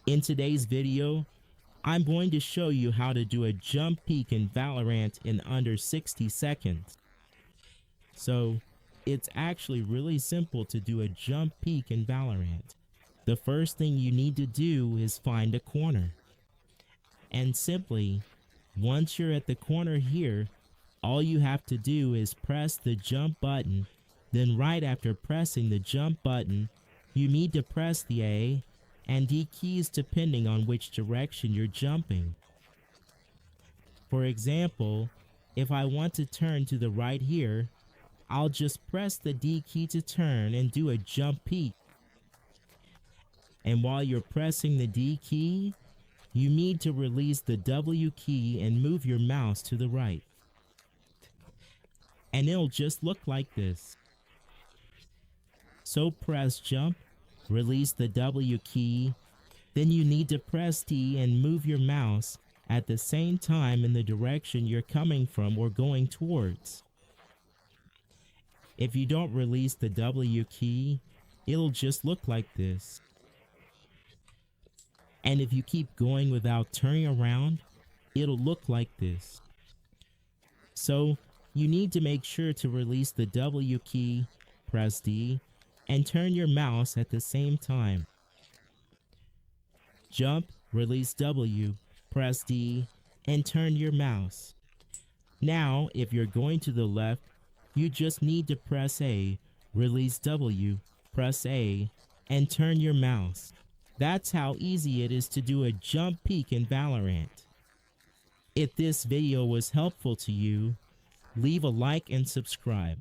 In today's video, I'm going to show you how to do a jump peek in Valorant in under 60 seconds. So, it's actually really simple to do a jump peek in Valorant. The first thing you need to do is find a corner. And simply, once you're at the corner here, all you have to do is press the jump button. Then right after pressing the jump button, you need to press the A and D keys depending on which direction you're jumping. For example, if I want to turn to the right here, I'll just press the D key to turn and do a jump peek. And while you're pressing the D key, you need to release the W key and move your mouse to the right. And it'll just look like this. So press jump, release the W key, then you need to press D and move your mouse at the same time in the direction you're coming from or going towards. If you don't release the W key, it'll just look like this. And if you keep going without turning around, it'll look like this. So you need to make sure to release the W key, press D, and turn your mouse at the same time. Jump, release W, press D, and turn your mouse. Now, if you're going to the left, you just need to press A, release W, press A, and turn your mouse. That's how easy it is to do a jump peek in Valorant. If this video was helpful to you, leave a like and subscribe.